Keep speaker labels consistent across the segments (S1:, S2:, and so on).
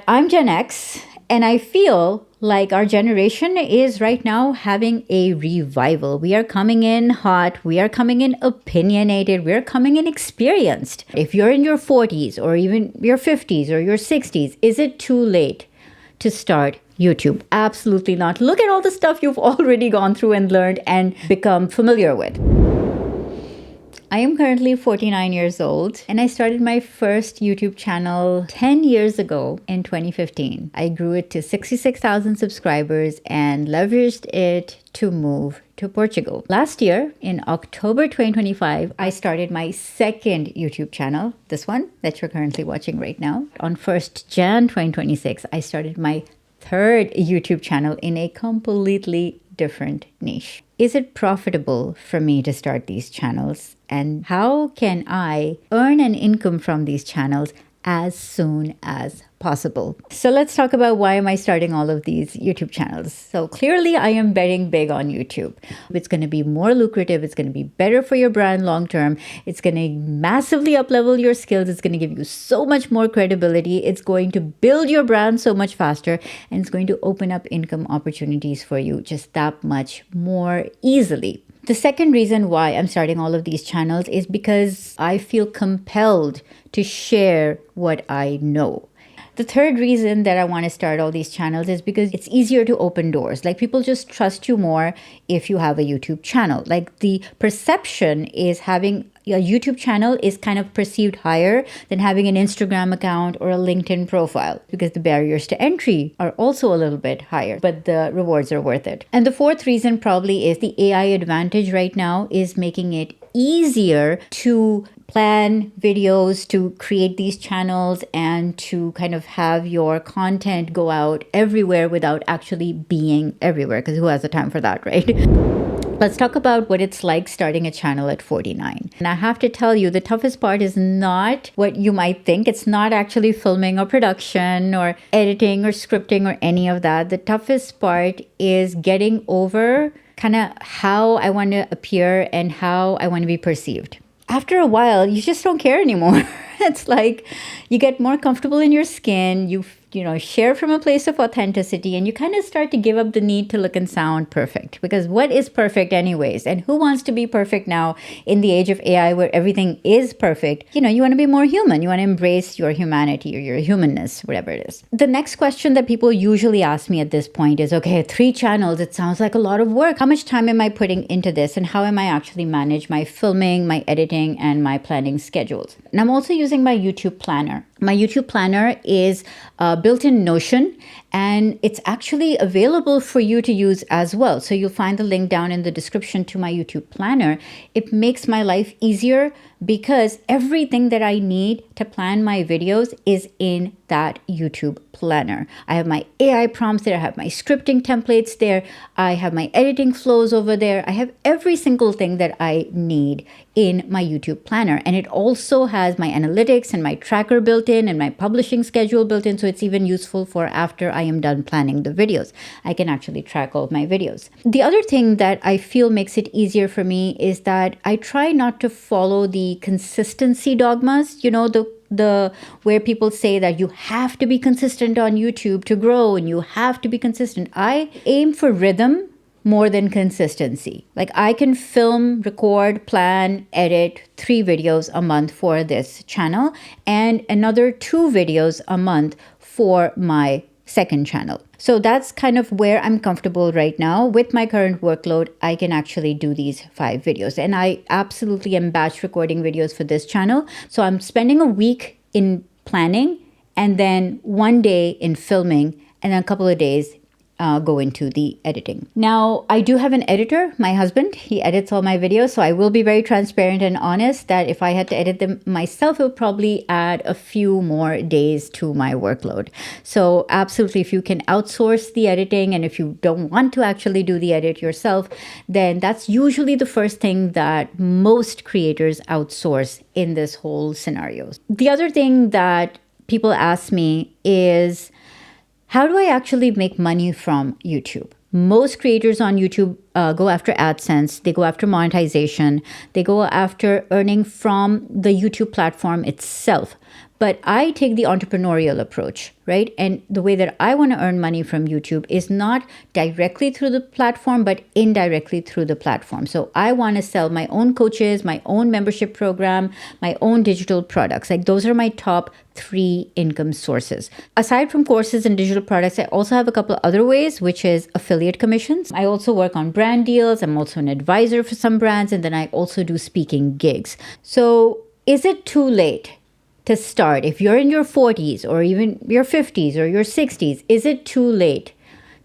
S1: I'm Gen X, and I feel like our generation is right now having a revival. We are coming in hot, we are coming in opinionated, we are coming in experienced. If you're in your 40s or even your 50s or your 60s, is it too late to start YouTube? Absolutely not. Look at all the stuff you've already gone through and learned and become familiar with. I am currently 49 years old, and I started my first YouTube channel 10 years ago in 2015. I grew it to 66,000 subscribers and leveraged it to move to Portugal. Last year, in October 2025, I started my second YouTube channel, this one that you're currently watching right now. On 1st Jan 2026, I started my third YouTube channel in a completely different niche. Is it profitable for me to start these channels? And how can I earn an income from these channels as soon as possible? So let's talk about why am I starting all of these YouTube channels. So clearly I am betting big on YouTube. It's going to be more lucrative. It's going to be better for your brand long term. It's going to massively uplevel your skills. It's going to give you so much more credibility. It's going to build your brand so much faster, and it's going to open up income opportunities for you just that much more easily. The second reason why I'm starting all of these channels is because I feel compelled to share what I know. The third reason that I want to start all these channels is because it's easier to open doors. Like, people just trust you more if you have a YouTube channel. Like, the perception is having a YouTube channel is kind of perceived higher than having an Instagram account or a LinkedIn profile, because the barriers to entry are also a little bit higher, but the rewards are worth it. And the fourth reason probably is the AI advantage right now is making it easier to plan videos, to create these channels, and to kind of have your content go out everywhere without actually being everywhere, because who has the time for that, right? Let's talk about what it's like starting a channel at 49. And I have to tell you, the toughest part is not what you might think. It's not actually filming or production or editing or scripting or any of that. The toughest part is getting over kind of how I want to appear and how I want to be perceived. After a while, you just don't care anymore. It's like you get more comfortable in your skin, you share from a place of authenticity, and you kind of start to give up the need to look and sound perfect. Because what is perfect anyways? And who wants to be perfect now in the age of AI where everything is perfect? You want to be more human. You want to embrace your humanity or your humanness, whatever it is. The next question that people usually ask me at this point is, okay, 3 channels, it sounds like a lot of work. How much time am I putting into this? And how am I actually manage my filming, my editing, and my planning schedules? And I'm also using my YouTube planner. My YouTube planner is built in Notion, and it's actually available for you to use as well. So you'll find the link down in the description to my YouTube planner. It makes my life easier because everything that I need to plan my videos is in that YouTube planner. I have my AI prompts there. I have my scripting templates there. I have my editing flows over there. I have every single thing that I need in my YouTube planner. And it also has my analytics and my tracker built in and my publishing schedule built in. So it's even useful for after I am done planning the videos. I can actually track all of my videos. The other thing that I feel makes it easier for me is that I try not to follow the consistency dogmas, the where people say that you have to be consistent on YouTube to grow and you have to be consistent. I aim for rhythm more than consistency. Like, I can film, record, plan, edit 3 videos a month for this channel and another 2 videos a month for my second channel. So that's kind of where I'm comfortable right now. With my current workload, I can actually do these 5 videos. And I absolutely am batch recording videos for this channel. So I'm spending a week in planning and then 1 day in filming and then a couple of days go into the editing. Now, I do have an editor, my husband. He edits all my videos, so I will be very transparent and honest that if I had to edit them myself, it would probably add a few more days to my workload. So absolutely, if you can outsource the editing and if you don't want to actually do the edit yourself, then that's usually the first thing that most creators outsource in this whole scenario. The other thing that people ask me is, how do I actually make money from YouTube? Most creators on YouTube go after AdSense, they go after monetization, they go after earning from the YouTube platform itself. But I take the entrepreneurial approach, right? And the way that I want to earn money from YouTube is not directly through the platform, but indirectly through the platform. So I want to sell my own coaches, my own membership program, my own digital products. Like those are my top 3 income sources. Aside from courses and digital products, I also have a couple of other ways, which is affiliate commissions. I also work on brand deals. I'm also an advisor for some brands. And then I also do speaking gigs. So is it too late to start? If you're in your 40s or even your 50s or your 60s, is it too late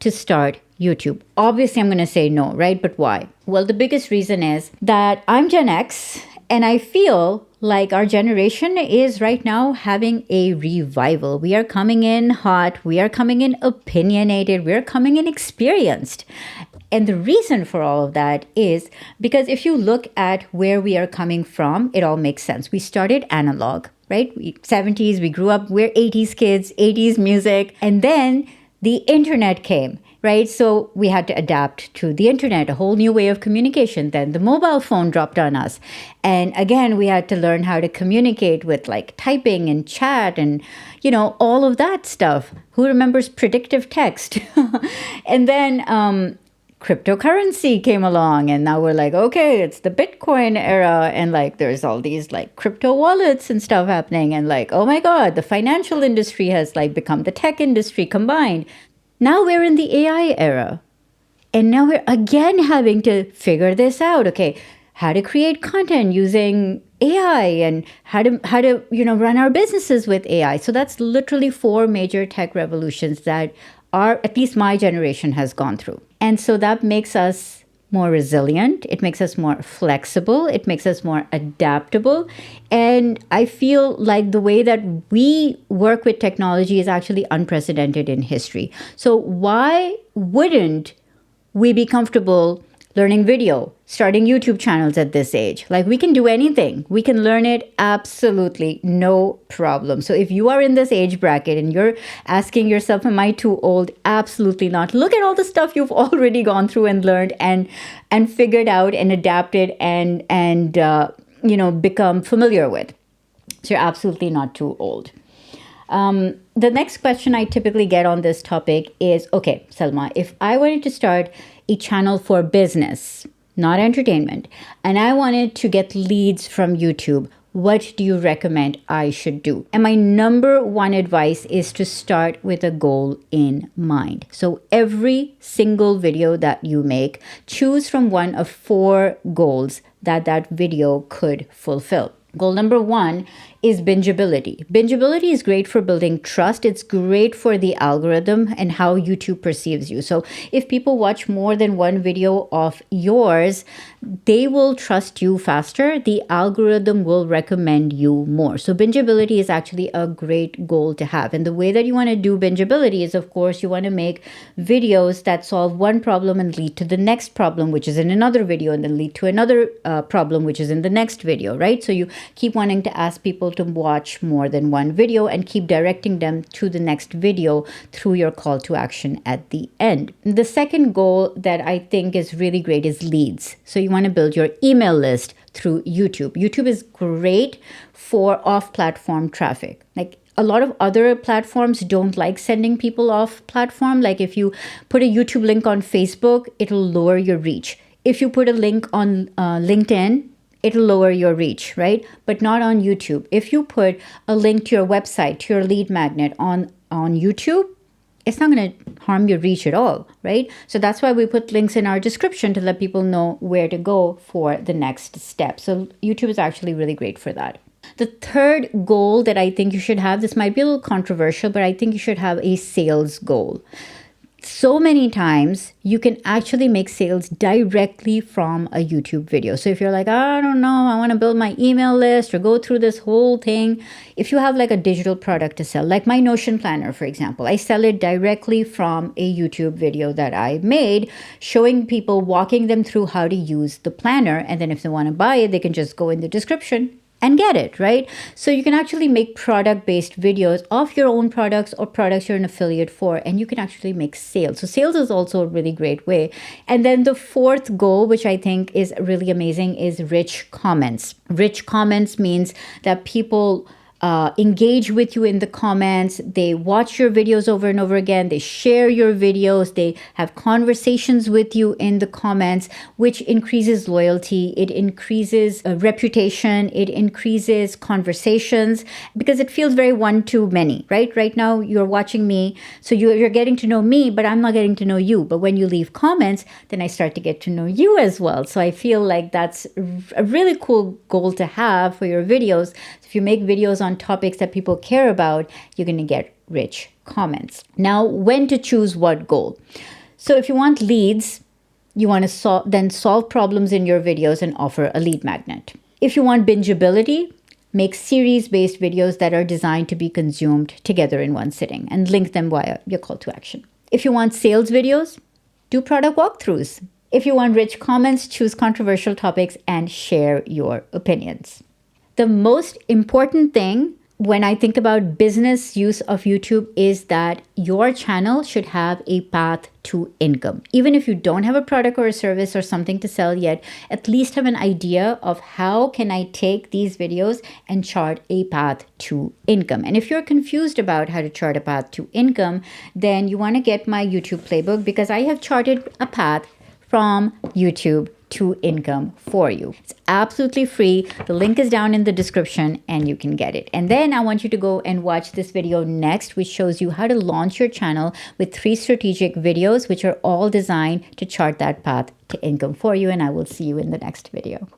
S1: to start YouTube? Obviously, I'm going to say no, right? But why? Well, the biggest reason is that I'm Gen X, and I feel like our generation is right now having a revival. We are coming in hot. We are coming in opinionated. We're coming in experienced. And the reason for all of that is because if you look at where we are coming from, it all makes sense. We started analog, right? 70s, we grew up, we're 80s kids, 80s music. And then the internet came, right? So we had to adapt to the internet, a whole new way of communication. Then the mobile phone dropped on us. And again, we had to learn how to communicate with like typing and chat and, all of that stuff. Who remembers predictive text? And then, cryptocurrency came along, and now we're like, okay, it's the Bitcoin era, and like there's all these like crypto wallets and stuff happening, and like, oh my god, the financial industry has like become the tech industry combined. Now we're in the AI era, and now we're again having to figure this out. Okay, how to create content using AI, and how to run our businesses with AI. So that's literally 4 major tech revolutions that at least my generation has gone through. And so that makes us more resilient. It makes us more flexible. It makes us more adaptable. And I feel like the way that we work with technology is actually unprecedented in history. So why wouldn't we be comfortable learning video, starting YouTube channels at this age? Like we can do anything. We can learn it absolutely no problem. So if you are in this age bracket and you're asking yourself, am I too old? Absolutely not. Look at all the stuff you've already gone through and learned and figured out and adapted and become familiar with. So you're absolutely not too old. The next question I typically get on this topic is, okay, Salma, if I wanted to start a channel for business, not entertainment, and I wanted to get leads from YouTube, what do you recommend I should do? And my number one advice is to start with a goal in mind. So every single video that you make, choose from one of 4 goals that video could fulfill. Goal number 1 is bingeability. Bingeability is great for building trust. It's great for the algorithm and how YouTube perceives you. So if people watch more than one video of yours, they will trust you faster. The algorithm will recommend you more. So bingeability is actually a great goal to have. And the way that you want to do bingeability is, of course, you want to make videos that solve one problem and lead to the next problem, which is in another video, and then lead to another problem, which is in the next video, right? So you keep wanting to ask people to watch more than one video and keep directing them to the next video through your call to action at the end. The second goal that I think is really great is leads. So you want to build your email list through YouTube. YouTube is great for off-platform traffic. Like a lot of other platforms don't like sending people off platform. Like if you put a YouTube link on Facebook, it'll lower your reach. If you put a link on LinkedIn, it'll lower your reach, right? But not on YouTube. If you put a link to your website, to your lead magnet on YouTube, it's not going to harm your reach at all, right? So that's why we put links in our description to let people know where to go for the next step. So YouTube is actually really great for that. The third goal that I think you should have, this might be a little controversial, but I think you should have a sales goal. So many times you can actually make sales directly from a YouTube video. So if you're like, I don't know, I want to build my email list or go through this whole thing. If you have like a digital product to sell, like my Notion planner, for example, I sell it directly from a YouTube video that I made, showing people, walking them through how to use the planner. And then if they want to buy it, they can just go in the description and get it, right? So you can actually make product-based videos of your own products or products you're an affiliate for, and you can actually make sales. So sales is also a really great way. And then the fourth goal, which I think is really amazing, is rich comments. Rich comments means that people engage with you in the comments. They watch your videos over and over again. They share your videos. They have conversations with you in the comments, which increases loyalty. It increases reputation. It increases conversations because it feels very one-to-many, right? Right now, you're watching me, so you're getting to know me, but I'm not getting to know you. But when you leave comments, then I start to get to know you as well. So I feel like that's a really cool goal to have for your videos. If you make videos on topics that people care about, you're going to get rich comments. Now, when to choose what goal? So if you want leads, you want to then solve problems in your videos and offer a lead magnet. If you want bingeability, make series-based videos that are designed to be consumed together in one sitting and link them via your call to action. If you want sales videos, do product walkthroughs. If you want rich comments, choose controversial topics and share your opinions. The most important thing when I think about business use of YouTube is that your channel should have a path to income. Even if you don't have a product or a service or something to sell yet, at least have an idea of how can I take these videos and chart a path to income. And if you're confused about how to chart a path to income, then you want to get my YouTube playbook because I have charted a path from YouTube to income for you. It's absolutely free. The link is down in the description and you can get it. And then I want you to go and watch this video next, which shows you how to launch your channel with 3 strategic videos, which are all designed to chart that path to income for you. And I will see you in the next video.